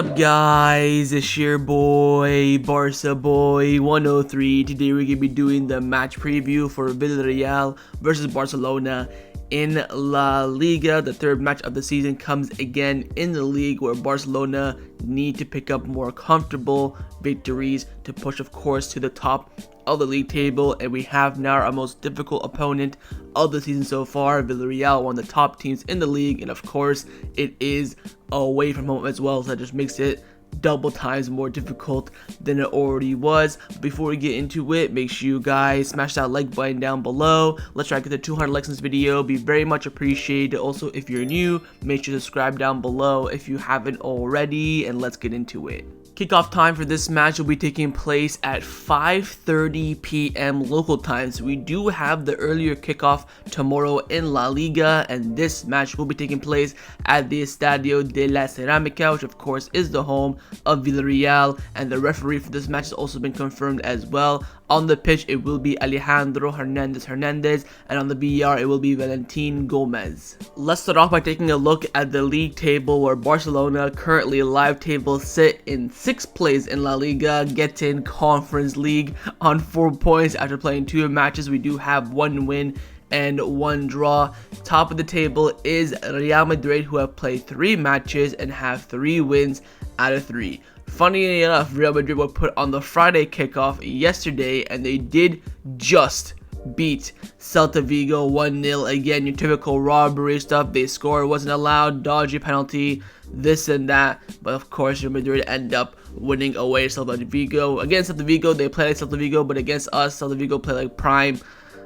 up, guys? It's your boy, Barca Boy 103. Today we're going to be doing the match preview for Villarreal versus Barcelona in La Liga. The third match of the season comes again in the league, where Barcelona need to pick up more comfortable victories to push, of course, to the top of the league table. And we have now our most difficult opponent of the season so far, Villarreal, one of the top teams in the league, and of course it is away from home as well, so that just makes it double times more difficult than it already was. Before we get into it, make sure you guys smash that like button down below. Let's try to get to 200 likes in this video. Be very much appreciated. Also, if you're new, make sure to subscribe down below if you haven't already, and let's get into it. Kickoff time for this match will be taking place at 5:30 p.m. local time. So we do have the earlier kickoff tomorrow in La Liga, and this match will be taking place at the Estadio de la Ceràmica, which of course is the home of Villarreal, and the referee for this match has also been confirmed as well. On the pitch, it will be Alejandro Hernandez, and on the VR, it will be Valentin Gomez. Let's start off by taking a look at the league table, where Barcelona currently live table sit in 6th place in La Liga, gets in Conference League on 4 points after playing 2 matches. We do have 1 win and 1 draw. Top of the table is Real Madrid, who have played 3 matches and have 3 wins out of 3. Funny enough, Real Madrid were put on the Friday kickoff yesterday, and they did just beat Celta Vigo 1-0. Again, your typical robbery stuff. They score, wasn't allowed, dodgy penalty, this and that. But of course, Real Madrid end up winning away to Celta Vigo. Against Celta Vigo, they play like Celta Vigo, but against us, Celta Vigo play like prime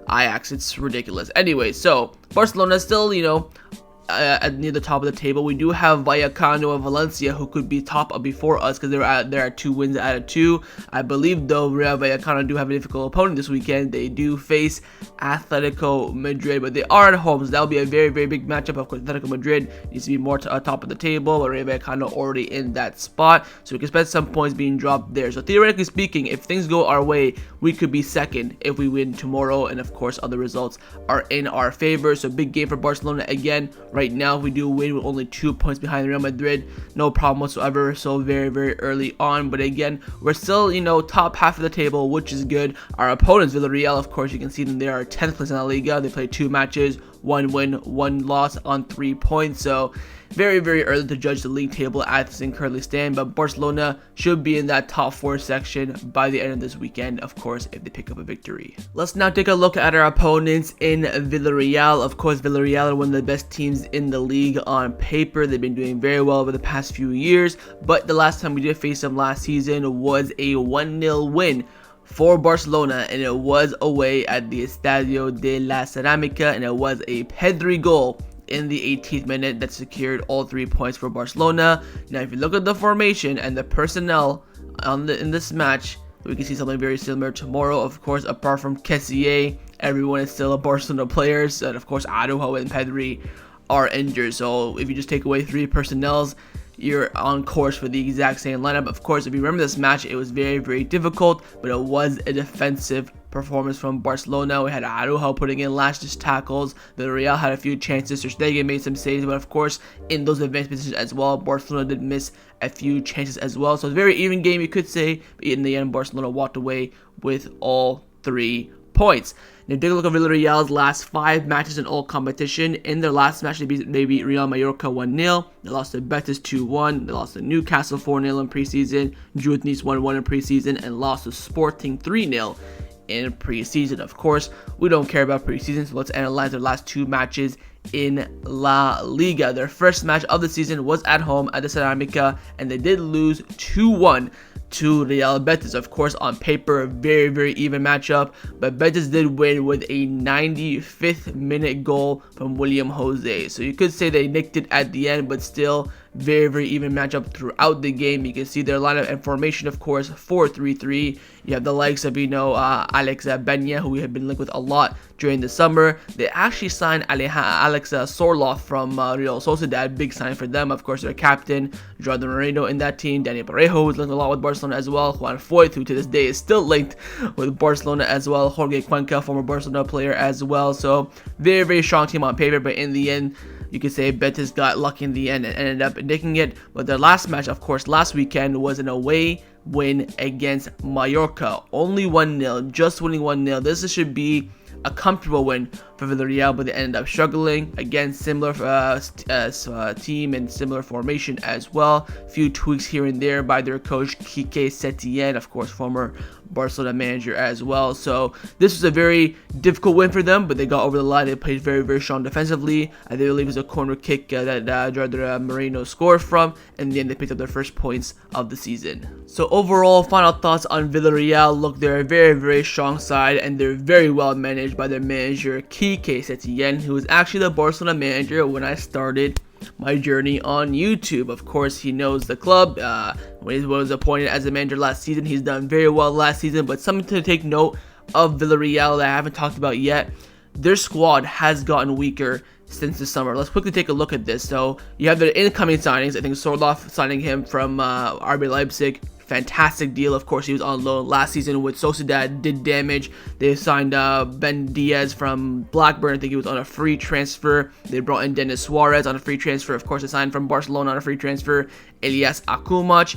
Ajax. It's ridiculous. Anyway, so Barcelona still, near the top of the table. We do have Vallecano and Valencia, who could be top before us because there are 2 wins out of 2. I believe, though, Real Vallecano do have a difficult opponent this weekend. They do face Atletico Madrid, but they are at home, so that will be a very, very big matchup. Of course, Atletico Madrid needs to be more top of the table, but Real Vallecano already in that spot, so we can expect some points being dropped there. So theoretically speaking, if things go our way, we could be second if we win tomorrow, and of course other results are in our favor. So big game for Barcelona again. Right now, if we do win, we're only 2 points behind Real Madrid. No problem whatsoever. So very, very early on. But again, we're still, top half of the table, which is good. Our opponents, Villarreal, of course, you can see them. They are 10th place in La Liga. They played 2 matches, 1 win, 1 loss on 3 points. So very, very early to judge the league table as things currently stand, but Barcelona should be in that top 4 section by the end of this weekend, of course, if they pick up a victory. Let's now take a look at our opponents in Villarreal. Of course, Villarreal are one of the best teams in the league on paper. They've been doing very well over the past few years, but the last time we did face them last season was a 1-0 win for Barcelona, and it was away at the Estadio de la Ceràmica, and it was a Pedri goal in the 18th minute that secured all 3 points for Barcelona. Now, if you look at the formation and the personnel in this match, we can see something very similar tomorrow. Of course, apart from Quique Setien, everyone is still a Barcelona players, and of course Araujo and Pedri are injured. So if you just take away 3 personnels, you're on course for the exact same lineup. Of course, if you remember this match, it was very, very difficult, but it was a defensive performance from Barcelona. We had Araujo putting in last tackles. Villarreal had a few chances. Ter Stegen made some saves, but of course, in those advanced positions as well, Barcelona did miss a few chances as well. So it's a very even game, you could say, but in the end, Barcelona walked away with all 3 points. Now, take a look at Villarreal's last 5 matches in all competition. In their last match, they beat Real Mallorca 1-0. They lost to Betis 2-1. They lost to Newcastle 4-0 in preseason. Drew with Nice 1-1 in preseason, and lost to Sporting 3-0 in preseason. Of course, we don't care about preseason, so let's analyze their last 2 matches in La Liga. Their first match of the season was at home at the Ceràmica, and they did lose 2-1 to Real Betis. Of course, on paper, a very, very even matchup, but Betis did win with a 95th minute goal from William Jose. So you could say they nicked it at the end, but still very, very even matchup throughout the game. You can see their lineup and formation, of course, 4-3-3. You have the likes of, Alex Benya, who we have been linked with a lot during the summer. They actually signed Alex Sorloth from Real Sociedad. Big sign for them. Of course, their captain, Jordan Moreno in that team. Daniel Parejo, who's linked a lot with Barcelona as well. Juan Foyth, who to this day is still linked with Barcelona as well. Jorge Cuenca, former Barcelona player as well. So very, very strong team on paper, but in the end, you could say Betis got lucky in the end and ended up taking it. But their last match, of course, last weekend was an away win against Mallorca. Only 1-0, just winning 1-0. This should be a comfortable win for Villarreal, but they ended up struggling. Again, similar team and similar formation as well. Few tweaks here and there by their coach Quique Setien, of course, former Barcelona manager as well. So this was a very difficult win for them, but they got over the line. They played very, very strong defensively. I believe it was a corner kick that Jordan Moreno scored from, and then they picked up their first points of the season. So overall, final thoughts on Villarreal. Look, they're a very, very strong side, and they're very well managed by their manager Quique Setien, who was actually the Barcelona manager when I started my journey on YouTube. Of course, he knows the club. When he was appointed as a manager last season, he's done very well last season. But something to take note of Villarreal that I haven't talked about yet, their squad has gotten weaker since the summer. Let's quickly take a look at this. So you have their incoming signings. I think Sorloth signing him from RB Leipzig. Fantastic deal. Of course, he was on loan last season with Sociedad, did damage. They signed Ben Diaz from Blackburn. I think he was on a free transfer. They brought in Denis Suarez on a free transfer. Of course, they signed from Barcelona on a free transfer, Elias Akumac.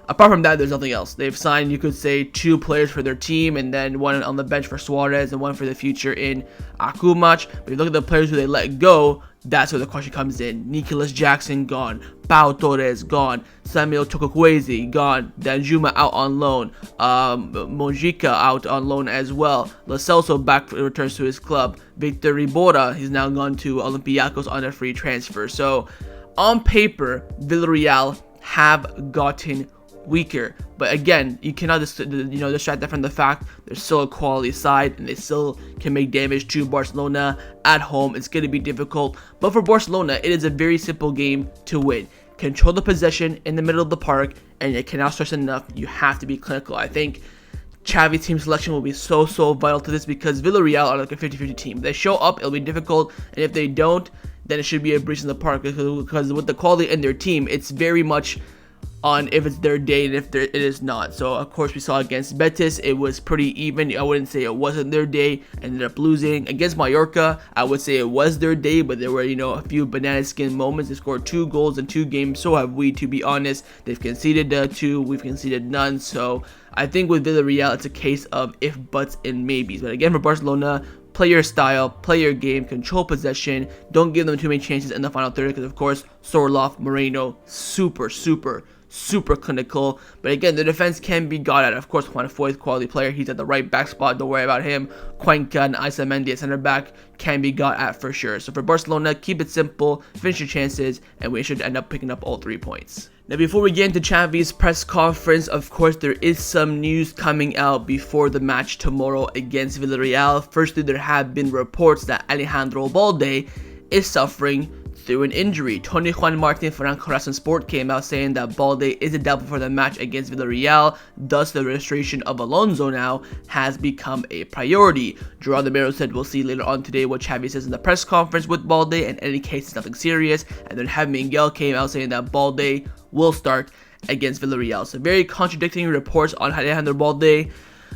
Apart from that, there's nothing else. They've signed, you could say, 2 players for their team, and then one on the bench for Suarez and one for the future in Akumac. But if you look at the players who they let go, that's where the question comes in. Nicolas Jackson gone, Pau Torres gone, Samuel Chukwueze gone, Danjuma out on loan, Mojica out on loan as well. Lo Celso back returns to his club. Victor Iborra, he's now gone to Olympiacos on a free transfer. So on paper, Villarreal have gotten weaker, but again, you cannot distract that from the fact they're still a quality side and they still can make damage to Barcelona at home. It's going to be difficult, but for Barcelona, it is a very simple game to win. Control the possession in the middle of the park, and you cannot stress enough, you have to be clinical. I think Xavi's team selection will be so vital to this, because Villarreal are like a 50-50 team. If they show up, it'll be difficult, and if they don't, then it should be a breeze in the park, because with the quality in their team, it's very much on if it's their day and if it is not. So of course we saw against Betis, it was pretty even. I wouldn't say it wasn't their day. Ended up losing. Against Mallorca, I would say it was their day, but there were a few banana skin moments. They scored 2 goals in 2 games, so have we, to be honest. They've conceded 2, we've conceded none. So I think with Villarreal, it's a case of if, buts, and maybes. But again, for Barcelona, play your style, play your game, control possession, don't give them too many chances in the final third, because of course Sorloth, Moreno, super clinical. But again, the defense can be got at. Of course, Juan Foyth, quality player, he's at the right back spot, don't worry about him. Cuenca and Isamendi at center back can be got at for sure. So for Barcelona, keep it simple, finish your chances, and we should end up picking up all 3 points. Now, before we get into Xavi's press conference, of course, there is some news coming out before the match tomorrow against Villarreal. Firstly, there have been reports that Alejandro Balde is suffering through an injury. Tony Juan Martin from Corazon Sport came out saying that Balde is doubtful for the match against Villarreal, thus the registration of Alonso now has become a priority. Gerardo Mero said we'll see later on today what Xavi says in the press conference with Balde, and in any case it's nothing serious. And then Javi Miguel came out saying that Balde will start against Villarreal. So very contradicting reports on Alejandro Balde.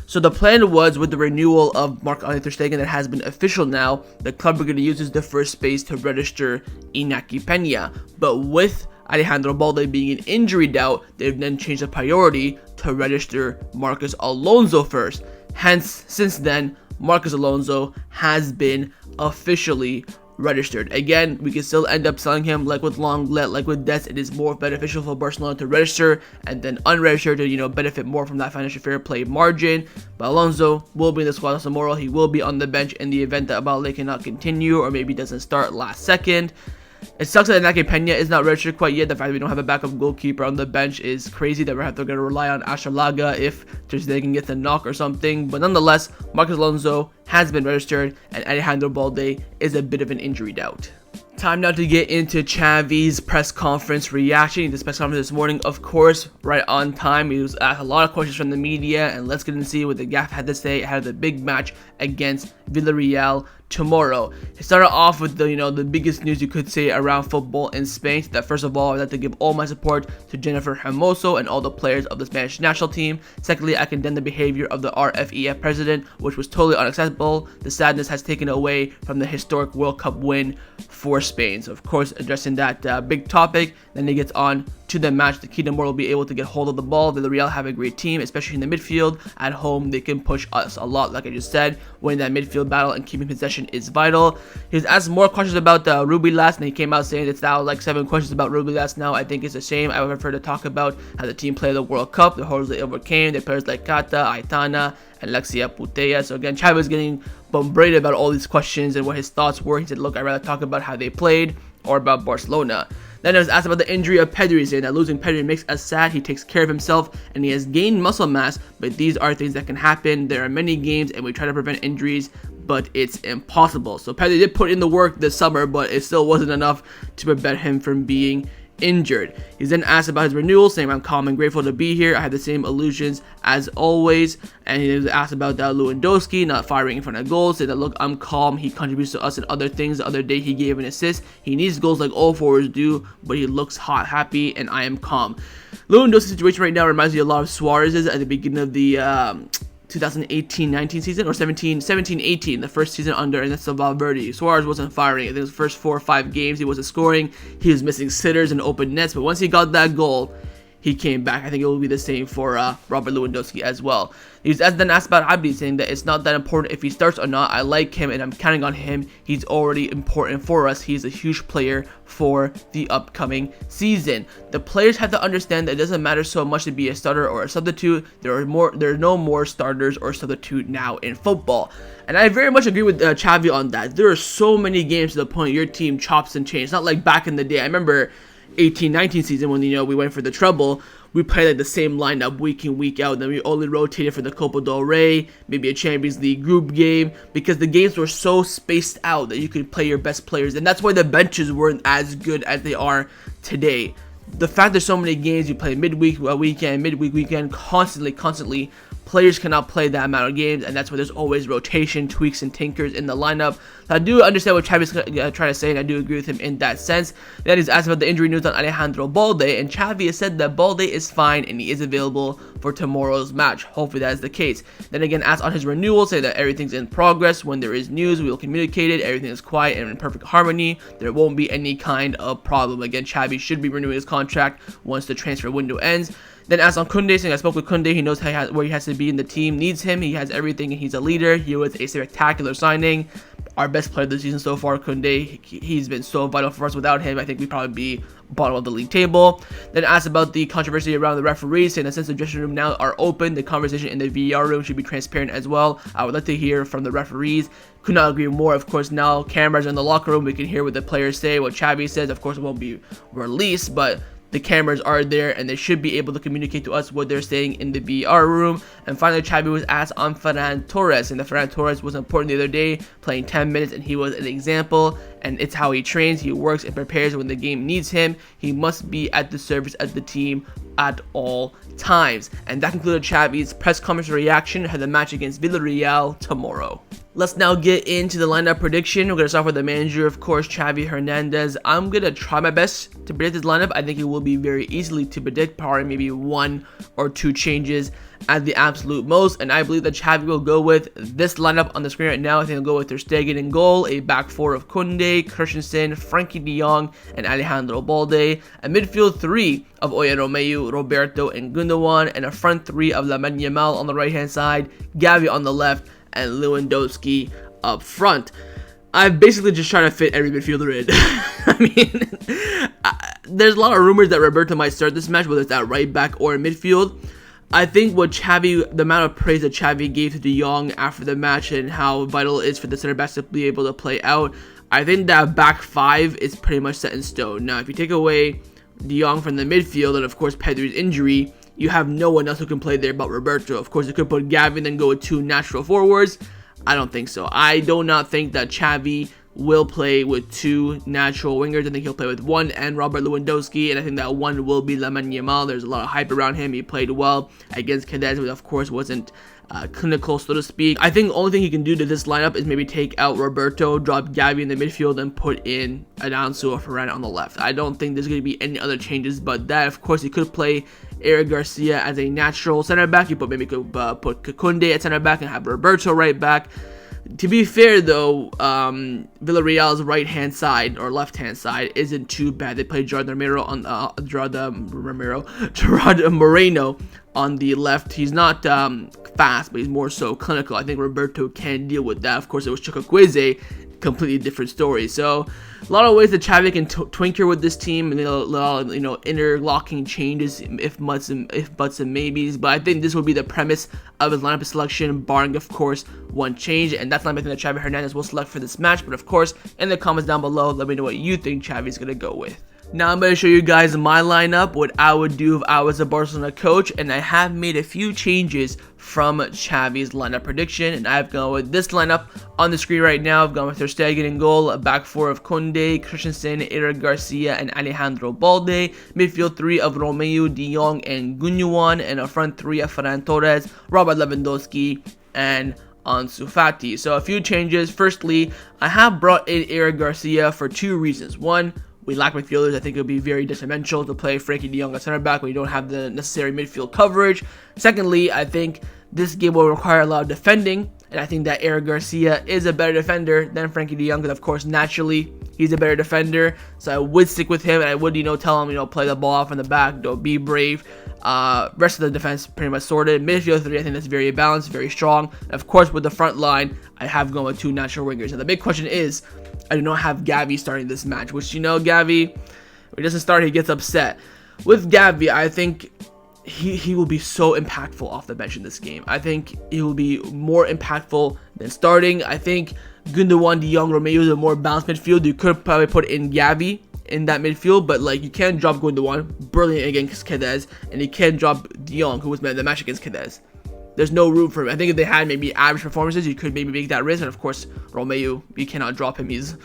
So the plan was, with the renewal of Marc-Andre ter Stegen that has been official now, the club are going to use as the first space to register Iñaki Peña. But with Alejandro Balde being an injury doubt, they've then changed the priority to register Marcos Alonso first. Hence, since then, Marcos Alonso has been officially registered. Again, we can still end up selling him like with Lenglet, like with Dest. It is more beneficial for Barcelona to register and then unregister to, benefit more from that financial fair play margin. But Alonso will be in the squad tomorrow. He will be on the bench in the event that Balde cannot continue or maybe doesn't start last second. It sucks that Iñaki Peña is not registered quite yet. The fact that we don't have a backup goalkeeper on the bench is crazy, that we're going to rely on Ashalaga if ter Stegen gets a knock or something. But nonetheless, Marcos Alonso has been registered, and Alejandro Balde is a bit of an injury doubt. Time now to get into Xavi's press conference reaction. This press conference this morning, of course, right on time. He was asked a lot of questions from the media, and let's get and see what the Gav had to say ahead of the big match against Villarreal tomorrow. He started off with the biggest news you could say around football in Spain. That first of all, I'd like to give all my support to Jennifer Hermoso and all the players of the Spanish national team. Secondly, I condemn the behavior of the RFEF president, which was totally unacceptable. The sadness has taken away from the historic World Cup win for Spain. So of course, addressing that big topic, then he gets on to the match. The key to more will be able to get hold of the ball. Villarreal have a great team, especially in the midfield. At home, they can push us a lot, like I just said. Winning that midfield battle and keeping possession is vital. He was asked more questions about Rubilas, and he came out saying it's now like 7 questions about Rubilas now. I think it's a shame. I would prefer to talk about how the team played the World Cup, the hurdles they overcame, the players like Kata, Aitana, and Lexia Putea. So again, Xavi was getting bombarded about all these questions and what his thoughts were. He said, look, I'd rather talk about how they played or about Barcelona. Then I was asked about the injury of Pedri, saying that losing Pedri makes us sad. He takes care of himself and he has gained muscle mass, but these are things that can happen. There are many games and we try to prevent injuries, but it's impossible. So Pedri did put in the work this summer, but it still wasn't enough to prevent him from being injured. He's then asked about his renewal, saying, I'm calm and grateful to be here. I have the same illusions as always. And he was asked about Lewandowski not firing in front of goals, saying that, look, I'm calm. He contributes to us in other things. The other day he gave an assist. He needs goals like all forwards do, but he looks hot, happy, and I am calm. Lewandowski's situation right now reminds me a lot of Suarez's at the beginning of the 2018-19 season, or 17-18, the first season under Ernesto Valverde. Suarez wasn't firing. I think his first 4 or 5 games he wasn't scoring. He was missing sitters and open nets, but once he got that goal, he came back. I think it will be the same for Robert Lewandowski as well. He was then asked about Gavi, saying that it's not that important if he starts or not. I like him and I'm counting on him. He's already important for us. He's a huge player for the upcoming season. The players have to understand that it doesn't matter so much to be a starter or a substitute. There are no more starters or substitute now in football. And I very much agree with Xavi on that. There are so many games to the point your team chops and changes. Not like back in the day. I remember 18-19 season when we went for the treble. We played like the same lineup week in, week out. Then we only rotated for the Copa del Rey, maybe a Champions League group game, because the games were so spaced out that you could play your best players. And that's why the benches weren't as good as they are today. The fact there's so many games, you play midweek, weekend, constantly, players cannot play that amount of games, and that's why there's always rotation, tweaks, and tinkers in the lineup. So I do understand what Xavi's trying to say, and I do agree with him in that sense. Then he's asked about the injury news on Alejandro Balde, and Xavi has said that Balde is fine and he is available for tomorrow's match. Hopefully that is the case. Then again, asked on his renewal, say that everything's in progress. When there is news, we will communicate it. Everything is quiet and in perfect harmony. There won't be any kind of problem. Again, Xavi should be renewing his contract once the transfer window ends. Then asked on Kounde, saying I spoke with Kounde, he knows where he has to be in the team, needs him, he has everything, and he's a leader. He was a spectacular signing. Our best player this season so far, Kounde. He's been so vital for us. Without him, I think we'd probably be bottom of the league table. Then asked about the controversy around the referees, saying that since the dressing room now are open, the conversation in the VAR room should be transparent as well. I would like to hear from the referees. Could not agree more. Of course, now cameras are in the locker room. We can hear what the players say, what Xavi says. Of course, it won't be released, but the cameras are there and they should be able to communicate to us what they're saying in the VAR room. And finally, Xavi was asked on Ferran Torres, and the Ferran Torres was important the other day, playing 10 minutes, and he was an example. And it's how he trains, he works and prepares when the game needs him. He must be at the service of the team at all times. And that concluded Xavi's press conference reaction to the match against Villarreal tomorrow. Let's now get into the lineup prediction. We're going to start with the manager, of course, Xavi Hernandez. I'm going to try my best to predict his lineup. I think it will be very easily to predict, probably maybe 1 or 2 changes at the absolute most. And I believe that Xavi will go with this lineup on the screen right now. I think he'll go with Ter Stegen in goal, a back 4 of Kounde, Christensen, Frankie de Jong, and Alejandro Balde, a midfield 3 of Oya Romeu, Roberto, and Gundogan, and a front 3 of Lamine Yamal on the right-hand side, Gavi on the left, and Lewandowski up front. I've basically just tried to fit every midfielder in. I mean, there's a lot of rumors that Roberto might start this match, whether it's at right back or in midfield. I think what Xavi, the amount of praise that Xavi gave to de Jong after the match and how vital it is for the center backs to be able to play out, I think that back 5 is pretty much set in stone. Now, if you take away de Jong from the midfield and, of course, Pedri's injury, you have no one else who can play there but Roberto. Of course, you could put Gavi and then go with 2 natural forwards. I don't think so. I do not think that Xavi will play with 2 natural wingers. I think he'll play with 1 and Robert Lewandowski, and I think that 1 will be Lamine Yamal. There's a lot of hype around him. He played well against Cadiz, but of course wasn't clinical, so to speak. I think the only thing he can do to this lineup is maybe take out Roberto, drop Gavi in the midfield, and put in Alonso or Ferran on the left. I don't think there's going to be any other changes but that. Of course, he could play Eric Garcia as a natural center back. You put put Kounde at center back and have Roberto right back. To be fair, though, Villarreal's right-hand side or left-hand side isn't too bad. They play Gerard Moreno on the left. He's not fast, but he's more so clinical. I think Roberto can deal with that. Of course, it was Chukwueze, completely different story. So a lot of ways that Xavi can twinker with this team, and interlocking changes, if buts and maybes. But I think this will be the premise of his lineup selection, barring of course one change, and that's not something that Xavi Hernandez will select for this match. But of course, in the comments down below, let me know what you think Xavi's gonna go with. Now I'm going to show you guys my lineup, what I would do if I was a Barcelona coach, and I have made a few changes from Xavi's lineup prediction, and I've gone with this lineup on the screen right now. I've gone with Ter Stegen in goal, a back 4 of Kounde, Christensen, Eric Garcia, and Alejandro Balde, midfield 3 of Romeo, De Jong, and Gundogan, and a front 3 of Ferran Torres, Robert Lewandowski, and Ansu Fati. So a few changes. Firstly, I have brought in Eric Garcia for 2 reasons. One, we lack midfielders. I think it would be very detrimental to play Frenkie de Jong at center back when you don't have the necessary midfield coverage. Secondly, I think this game will require a lot of defending, and I think that Eric Garcia is a better defender than Frenkie de Jong, because of course naturally he's a better defender. So I would stick with him, and I would tell him play the ball off in the back, don't be brave. Rest of the defense pretty much sorted. Midfield 3, I think that's very balanced, very strong. And of course, with the front line, I have gone with 2 natural wingers. And the big question is, I do not have Gavi starting this match, which Gavi, when he doesn't start, he gets upset. With Gavi, I think he will be so impactful off the bench in this game. I think he will be more impactful than starting. I think Gundogan, De Jong, Romeo is a more balanced midfield. You could probably put in Gavi in that midfield, but you can't drop Gundogan, brilliant against Cadiz, and you can't drop De Jong, who was man of the match against Cadiz. There's no room for him. I think if they had maybe average performances, you could maybe make that risk. And of course, Romeo, you cannot drop him. He's,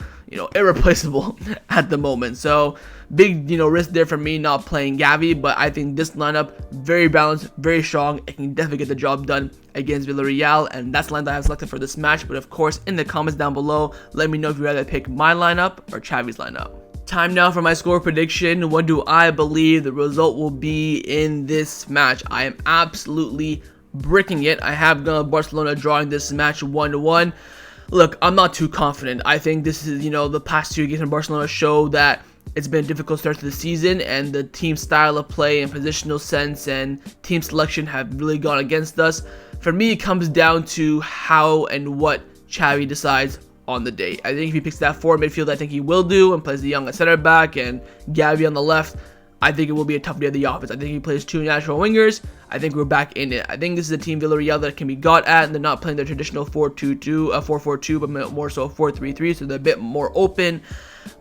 irreplaceable at the moment. So big, risk there for me not playing Gavi. But I think this lineup, very balanced, very strong. It can definitely get the job done against Villarreal. And that's the lineup I have selected for this match. But of course, in the comments down below, let me know if you'd rather pick my lineup or Xavi's lineup. Time now for my score prediction. What do I believe the result will be in this match? I am absolutely bricking it. I have gone Barcelona drawing this match 1-1. Look, I'm not too confident. I think this is, the past 2 games in Barcelona show that it's been a difficult start to the season, and the team style of play and positional sense and team selection have really gone against us. For me, it comes down to how and what Xavi decides on the day. I think if he picks that 4 midfield, I think he will do, and plays De Jong at center back and Gavi on the left, I think it will be a tough day of the offense. I think he plays 2 natural wingers. I think we're back in it. I think this is a team Villarreal that can be got at, and they're not playing their traditional 4-4-2, but more so 4-3-3, so they're a bit more open.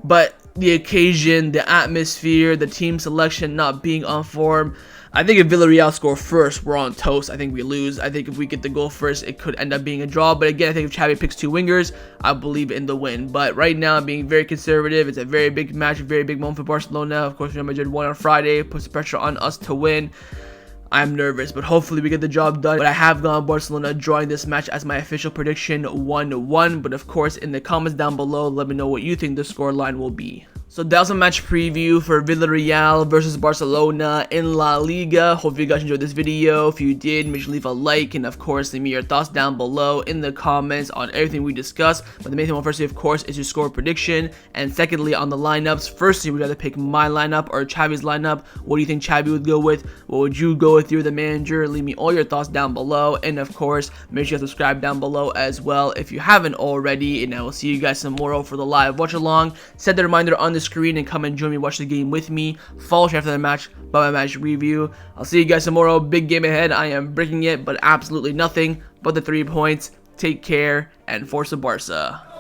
But the occasion, the atmosphere, the team selection not being on form, I think if Villarreal score first, we're on toast. I think we lose. I think if we get the goal first, it could end up being a draw. But again, I think if Xavi picks 2 wingers, I believe in the win. But right now, I'm being very conservative. It's a very big match, a very big moment for Barcelona. Of course, Real Madrid won on Friday, puts pressure on us to win. I'm nervous, but hopefully we get the job done. But I have gone Barcelona drawing this match as my official prediction 1-1. But of course, in the comments down below, let me know what you think the scoreline will be. So that was a match preview for Villarreal versus Barcelona in La Liga. Hope you guys enjoyed this video. If you did, make sure to leave a like, and of course leave me your thoughts down below in the comments on everything we discussed. But the main thing, firstly, of course, is your score prediction, and secondly, on the lineups. Firstly, we'd rather pick my lineup or Xavi's lineup. What do you think Xavi would go with? What would you go with? You're the manager. Leave me all your thoughts down below, and of course, make sure you subscribe down below as well if you haven't already. And I will see you guys tomorrow for the live watch along. Set the reminder on the screen and come and join me, watch the game with me. Follow after the match by my match review. I'll see you guys tomorrow. Big game ahead. I am breaking it, but absolutely nothing but the 3 points. Take care, and Forza Barca.